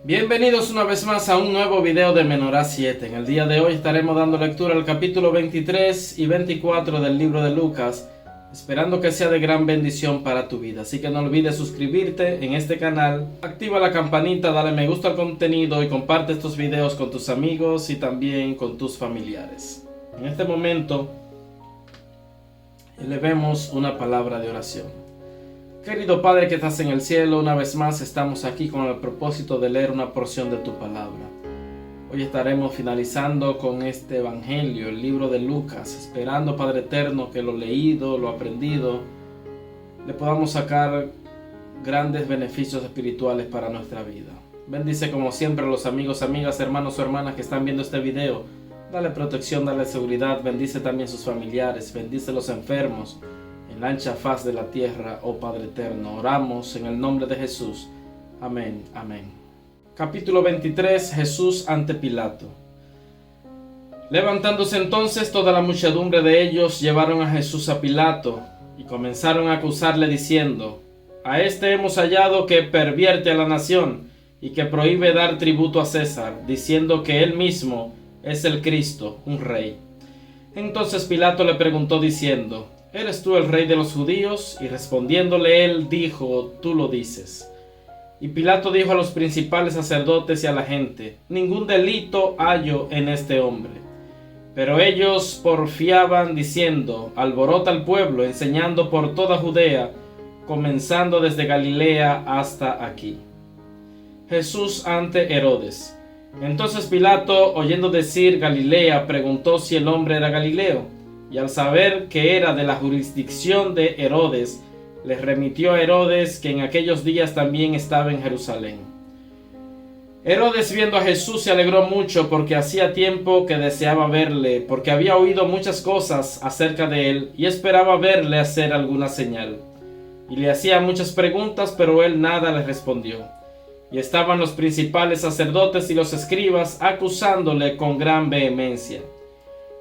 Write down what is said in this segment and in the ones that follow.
Bienvenidos una vez más a un nuevo video de Menorá 7. En el día de hoy estaremos dando lectura al capítulo 23 y 24 del libro de Lucas, esperando que sea de gran bendición para tu vida. Así que no olvides suscribirte en este canal, activa la campanita, dale me gusta al contenido y comparte estos videos con tus amigos y también con tus familiares. En este momento, elevemos una palabra de oración. Querido Padre que estás en el cielo, una vez más estamos aquí con el propósito de leer una porción de tu palabra. Hoy estaremos finalizando con este evangelio, el libro de Lucas, esperando, Padre eterno, que lo leído, lo aprendido, le podamos sacar grandes beneficios espirituales para nuestra vida. Bendice como siempre a los amigos, amigas, hermanos o hermanas que están viendo este video. Dale protección, dale seguridad, bendice también sus familiares, bendice a los enfermos en la ancha faz de la tierra, oh Padre eterno. Oramos en el nombre de Jesús. Amén, amén. Capítulo 23. Jesús ante Pilato. Levantándose entonces toda la muchedumbre de ellos, llevaron a Jesús a Pilato y comenzaron a acusarle diciendo: a este hemos hallado que pervierte a la nación y que prohíbe dar tributo a César, diciendo que él mismo es el Cristo, un rey. Entonces Pilato le preguntó diciendo: ¿eres tú el rey de los judíos? Y respondiéndole él dijo: tú lo dices. Y Pilato dijo a los principales sacerdotes y a la gente: ningún delito hallo en este hombre. Pero ellos porfiaban diciendo: alborota al pueblo, enseñando por toda Judea, comenzando desde Galilea hasta aquí. Jesús ante Herodes. Entonces Pilato, oyendo decir Galilea, preguntó si el hombre era Galileo. Y al saber que era de la jurisdicción de Herodes, les remitió a Herodes, que en aquellos días también estaba en Jerusalén. Herodes, viendo a Jesús, se alegró mucho, porque hacía tiempo que deseaba verle, porque había oído muchas cosas acerca de él, y esperaba verle hacer alguna señal. Y le hacía muchas preguntas, pero él nada le respondió. Y estaban los principales sacerdotes y los escribas acusándole con gran vehemencia.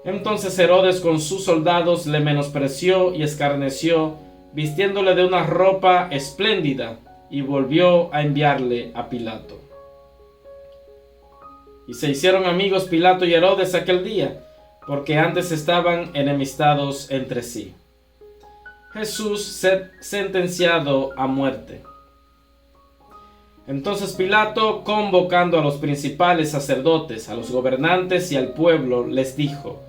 Entonces Herodes con sus soldados le menospreció y escarneció, vistiéndole de una ropa espléndida, y volvió a enviarle a Pilato. Y se hicieron amigos Pilato y Herodes aquel día, porque antes estaban enemistados entre sí. Jesús sentenciado a muerte. Entonces Pilato, convocando a los principales sacerdotes, a los gobernantes y al pueblo, les dijo: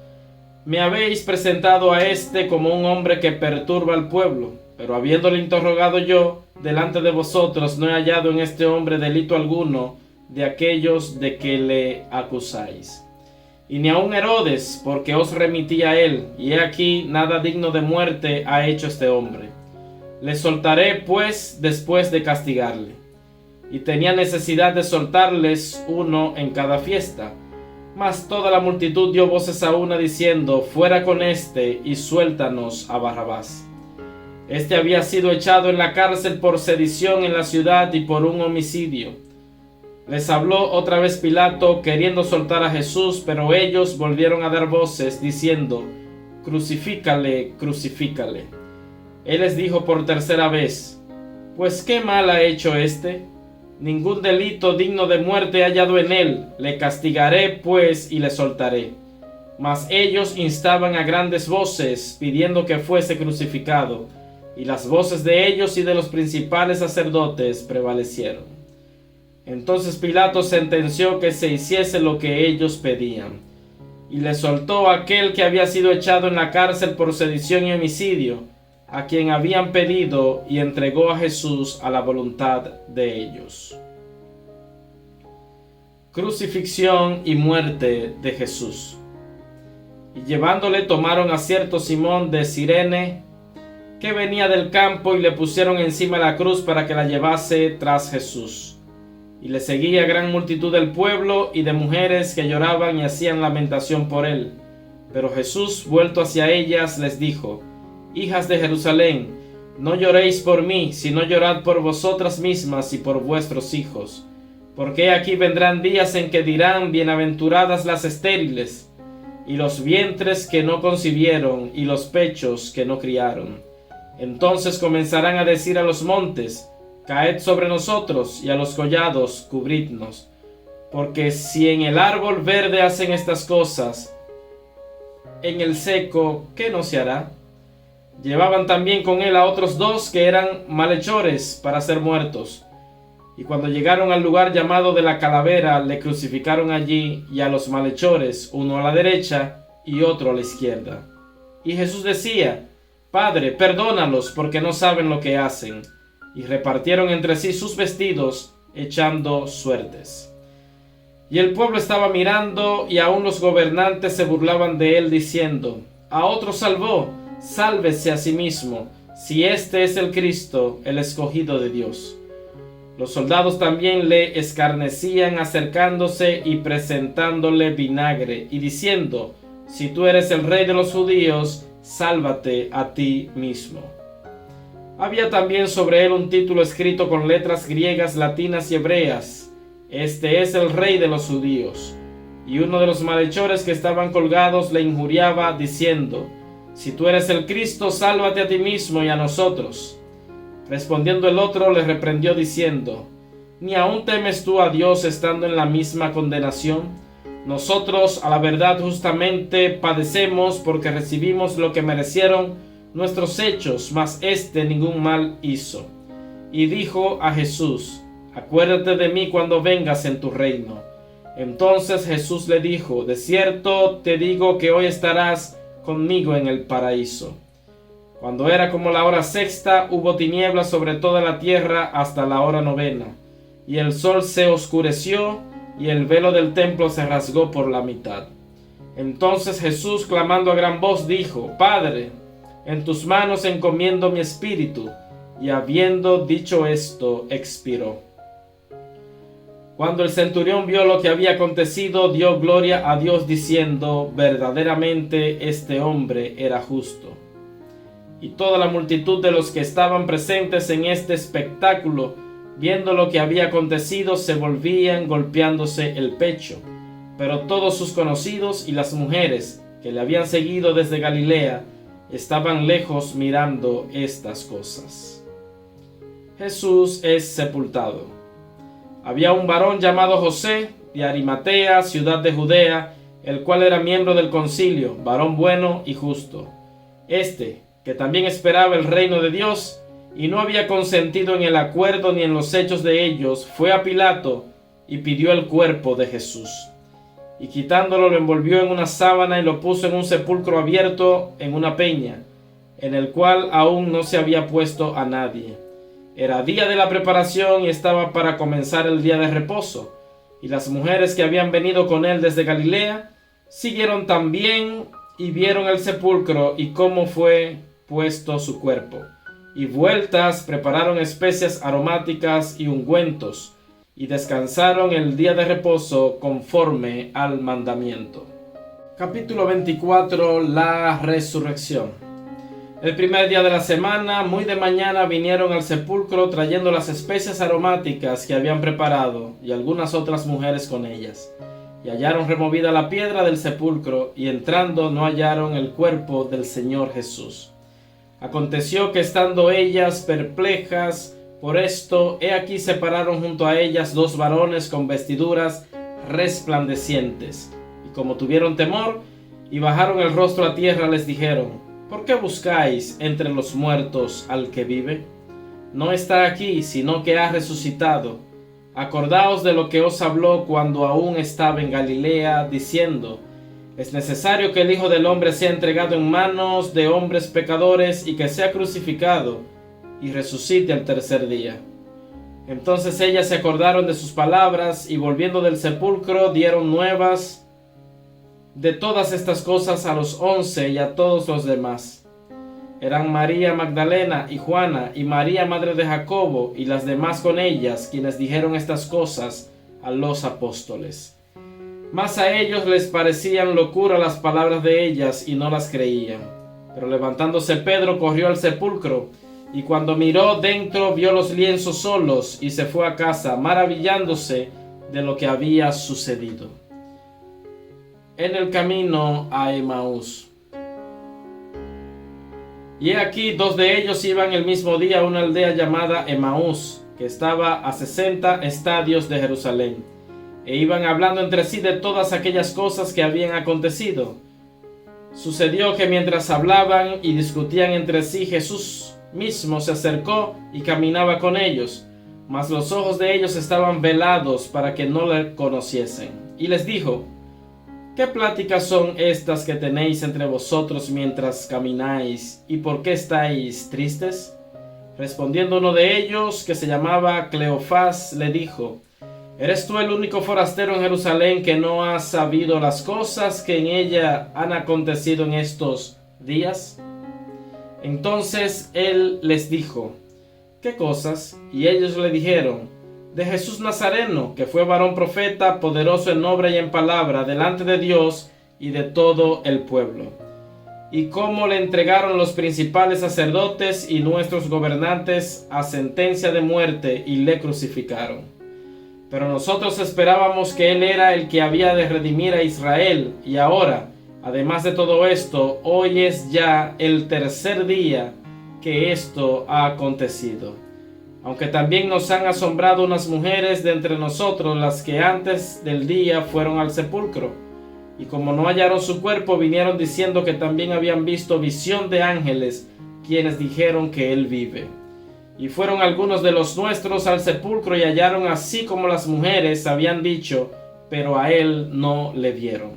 me habéis presentado a este como un hombre que perturba al pueblo, pero habiéndole interrogado yo delante de vosotros, no he hallado en este hombre delito alguno de aquellos de que le acusáis. Y ni aun Herodes, porque os remití a él, y he aquí nada digno de muerte ha hecho este hombre. Le soltaré pues después de castigarle. Y tenía necesidad de soltarles uno en cada fiesta. Mas toda la multitud dio voces a una diciendo: fuera con este y suéltanos a Barrabás. Este había sido echado en la cárcel por sedición en la ciudad y por un homicidio. Les habló otra vez Pilato, queriendo soltar a Jesús, pero ellos volvieron a dar voces diciendo: crucifícale, crucifícale. Él les dijo por tercera vez: pues qué mal ha hecho este. Ningún delito digno de muerte he hallado en él. Le castigaré pues y le soltaré. Mas ellos instaban a grandes voces, pidiendo que fuese crucificado, y las voces de ellos y de los principales sacerdotes prevalecieron. Entonces Pilato sentenció que se hiciese lo que ellos pedían, y le soltó a aquel que había sido echado en la cárcel por sedición y homicidio, a quien habían pedido, y entregó a Jesús a la voluntad de ellos. Crucifixión y muerte de Jesús. Y llevándole tomaron a cierto Simón de Cirene, que venía del campo, y le pusieron encima la cruz para que la llevase tras Jesús. Y le seguía gran multitud del pueblo y de mujeres que lloraban y hacían lamentación por él. Pero Jesús, vuelto hacia ellas, les dijo: hijas de Jerusalén, no lloréis por mí, sino llorad por vosotras mismas y por vuestros hijos. Porque aquí vendrán días en que dirán: bienaventuradas las estériles, y los vientres que no concibieron, y los pechos que no criaron. Entonces comenzarán a decir a los montes: caed sobre nosotros, y a los collados cubridnos. Porque si en el árbol verde hacen estas cosas, en el seco, ¿qué no se hará? Llevaban también con él a otros dos que eran malhechores para ser muertos. Y cuando llegaron al lugar llamado de la calavera, le crucificaron allí, y a los malhechores, uno a la derecha y otro a la izquierda. Y Jesús decía: Padre, perdónalos, porque no saben lo que hacen. Y repartieron entre sí sus vestidos, echando suertes. Y el pueblo estaba mirando, y aun los gobernantes se burlaban de él, diciendo: A otro salvó, sálvese a sí mismo, si este es el Cristo, el escogido de Dios. Los soldados también le escarnecían, acercándose y presentándole vinagre, y diciendo: Si tú eres el rey de los judíos, sálvate a ti mismo. Había también sobre él un título escrito con letras griegas, latinas y hebreas: Este es el rey de los judíos. Y uno de los malhechores que estaban colgados le injuriaba, diciendo: Si tú eres el Cristo, sálvate a ti mismo y a nosotros. Respondiendo el otro, le reprendió diciendo: ¿Ni aún temes tú a Dios estando en la misma condenación? Nosotros, a la verdad, justamente padecemos, porque recibimos lo que merecieron nuestros hechos, mas éste ningún mal hizo. Y dijo a Jesús: Acuérdate de mí cuando vengas en tu reino. Entonces Jesús le dijo: De cierto te digo que hoy estarás conmigo en el paraíso. Cuando era como la hora sexta, hubo tinieblas sobre toda la tierra hasta la hora novena, y el sol se oscureció, y el velo del templo se rasgó por la mitad. Entonces Jesús, clamando a gran voz, dijo: Padre, en tus manos encomiendo mi espíritu. Y habiendo dicho esto, expiró. Cuando el centurión vio lo que había acontecido, dio gloria a Dios, diciendo: Verdaderamente este hombre era justo. Y toda la multitud de los que estaban presentes en este espectáculo, viendo lo que había acontecido, se volvían golpeándose el pecho. Pero todos sus conocidos y las mujeres que le habían seguido desde Galilea estaban lejos mirando estas cosas. Jesús es sepultado. Había un varón llamado José, de Arimatea, ciudad de Judea, el cual era miembro del concilio, varón bueno y justo. Que también esperaba el reino de Dios, y no había consentido en el acuerdo ni en los hechos de ellos, fue a Pilato y pidió el cuerpo de Jesús. Y quitándolo, lo envolvió en una sábana y lo puso en un sepulcro abierto en una peña, en el cual aún no se había puesto a nadie. Era día de la preparación y estaba para comenzar el día de reposo. Y las mujeres que habían venido con él desde Galilea siguieron también y vieron el sepulcro y cómo fue puesto su cuerpo. Y vueltas prepararon especias aromáticas y ungüentos, y descansaron el día de reposo conforme al mandamiento. Capítulo 24. La resurrección. El primer día de la semana, muy de mañana, vinieron al sepulcro trayendo las especias aromáticas que habían preparado, y algunas otras mujeres con ellas. Y hallaron removida la piedra del sepulcro, y entrando no hallaron el cuerpo del Señor Jesús. Aconteció que estando ellas perplejas por esto, he aquí se pararon junto a ellas dos varones con vestiduras resplandecientes. Y como tuvieron temor y bajaron el rostro a tierra, les dijeron: ¿Por qué buscáis entre los muertos al que vive? No está aquí, sino que ha resucitado. Acordaos de lo que os habló cuando aún estaba en Galilea, diciendo: Es necesario que el Hijo del Hombre sea entregado en manos de hombres pecadores y que sea crucificado y resucite al tercer día. Entonces ellas se acordaron de sus palabras y volviendo del sepulcro dieron nuevas de todas estas cosas a los 11 y a todos los demás. Eran María Magdalena y Juana y María madre de Jacobo y las demás con ellas, quienes dijeron estas cosas a los apóstoles. Mas a ellos les parecían locura las palabras de ellas y no las creían. Pero levantándose Pedro corrió al sepulcro y cuando miró dentro vio los lienzos solos y se fue a casa maravillándose de lo que había sucedido. En el camino a Emaús. Y he aquí, 2 de ellos iban el mismo día a una aldea llamada Emaús, que estaba a 60 estadios de Jerusalén, e iban hablando entre sí de todas aquellas cosas que habían acontecido. Sucedió que mientras hablaban y discutían entre sí, Jesús mismo se acercó y caminaba con ellos, mas los ojos de ellos estaban velados para que no le conociesen. Y les dijo: ¿Qué pláticas son estas que tenéis entre vosotros mientras camináis, y por qué estáis tristes? Respondiendo uno de ellos, que se llamaba Cleofás, le dijo: ¿Eres tú el único forastero en Jerusalén que no has sabido las cosas que en ella han acontecido en estos días? Entonces él les dijo: ¿Qué cosas? Y ellos le dijeron: de Jesús Nazareno, que fue varón profeta, poderoso en obra y en palabra, delante de Dios y de todo el pueblo. Y cómo le entregaron los principales sacerdotes y nuestros gobernantes a sentencia de muerte y le crucificaron. Pero nosotros esperábamos que él era el que había de redimir a Israel, y ahora, además de todo esto, hoy es ya el 3er día que esto ha acontecido. Aunque también nos han asombrado unas mujeres de entre nosotros, las que antes del día fueron al sepulcro, y como no hallaron su cuerpo, vinieron diciendo que también habían visto visión de ángeles, quienes dijeron que él vive. Y fueron algunos de los nuestros al sepulcro y hallaron así como las mujeres habían dicho, pero a él no le vieron.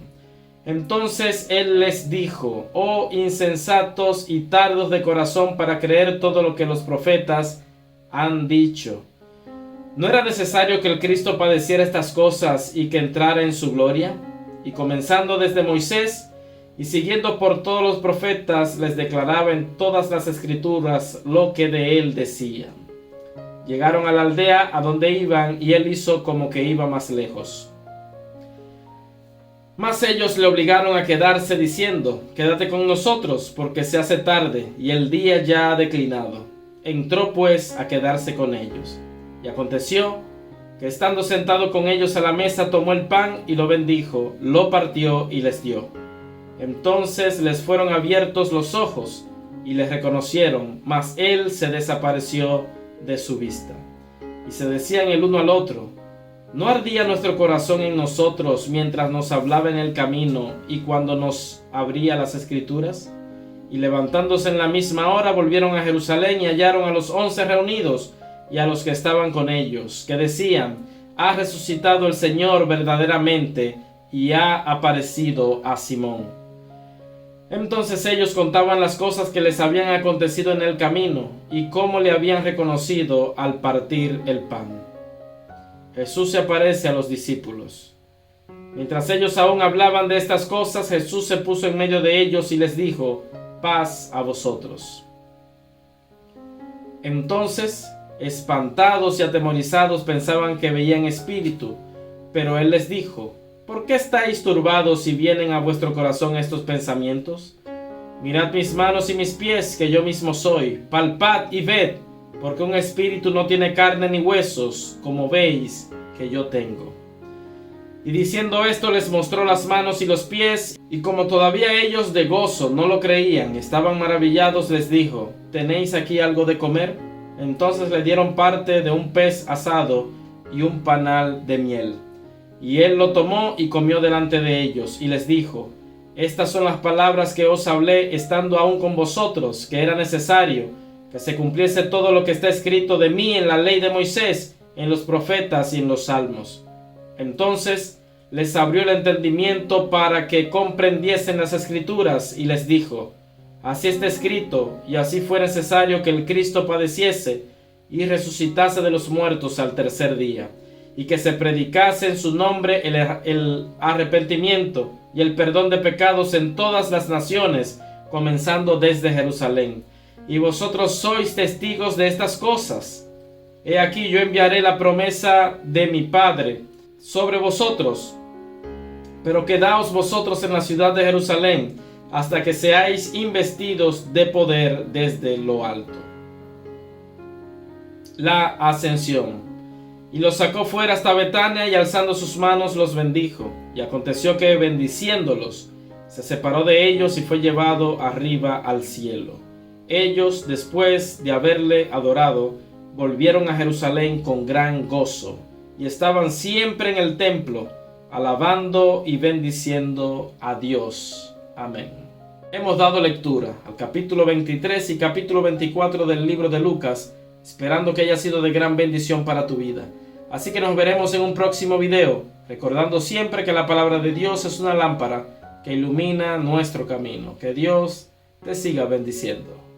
Entonces él les dijo: oh insensatos y tardos de corazón para creer todo lo que los profetas han dicho. ¿No era necesario que el Cristo padeciera estas cosas y que entrara en su gloria? Y comenzando desde Moisés y siguiendo por todos los profetas, les declaraba en todas las escrituras lo que de él decían. Llegaron a la aldea a donde iban, y él hizo como que iba más lejos. Mas ellos le obligaron a quedarse, diciendo: quédate con nosotros, porque se hace tarde y el día ya ha declinado. Entró pues a quedarse con ellos. Y aconteció que, estando sentado con ellos a la mesa, tomó el pan y lo bendijo, lo partió y les dio. Entonces les fueron abiertos los ojos y les reconocieron, mas él se desapareció de su vista. Y se decían el uno al otro: ¿no ardía nuestro corazón en nosotros mientras nos hablaba en el camino y cuando nos abría las escrituras? Y levantándose en la misma hora, volvieron a Jerusalén y hallaron a los 11 reunidos y a los que estaban con ellos, que decían: ha resucitado el Señor verdaderamente y ha aparecido a Simón. Entonces ellos contaban las cosas que les habían acontecido en el camino y cómo le habían reconocido al partir el pan. Jesús se aparece a los discípulos. Mientras ellos aún hablaban de estas cosas, Jesús se puso en medio de ellos y les dijo: paz a vosotros. Entonces, espantados y atemorizados, pensaban que veían espíritu, pero él les dijo: ¿por qué estáis turbados y vienen a vuestro corazón estos pensamientos? Mirad mis manos y mis pies, que yo mismo soy. Palpad y ved, porque un espíritu no tiene carne ni huesos, como veis que yo tengo. Y diciendo esto, les mostró las manos y los pies, y como todavía ellos de gozo no lo creían, estaban maravillados, les dijo: ¿tenéis aquí algo de comer? Entonces le dieron parte de un pez asado y un panal de miel. Y él lo tomó y comió delante de ellos, y les dijo: estas son las palabras que os hablé estando aún con vosotros, que era necesario que se cumpliese todo lo que está escrito de mí en la ley de Moisés, en los profetas y en los salmos. Entonces les abrió el entendimiento para que comprendiesen las escrituras, y les dijo: así está escrito, y así fue necesario que el Cristo padeciese y resucitase de los muertos al 3er día, y que se predicase en su nombre el arrepentimiento y el perdón de pecados en todas las naciones, comenzando desde Jerusalén. Y vosotros sois testigos de estas cosas. He aquí, yo enviaré la promesa de mi Padre sobre vosotros, pero quedaos vosotros en la ciudad de Jerusalén hasta que seáis investidos de poder desde lo alto. La ascensión. Y los sacó fuera hasta Betania, y alzando sus manos los bendijo. Y aconteció que, bendiciéndolos, se separó de ellos y fue llevado arriba al cielo. Ellos, después de haberle adorado, volvieron a Jerusalén con gran gozo, y estaban siempre en el templo, alabando y bendiciendo a Dios. Amén. Hemos dado lectura al capítulo 23 y capítulo 24 del libro de Lucas, esperando que haya sido de gran bendición para tu vida. Así que nos veremos en un próximo video, recordando siempre que la palabra de Dios es una lámpara que ilumina nuestro camino. Que Dios te siga bendiciendo.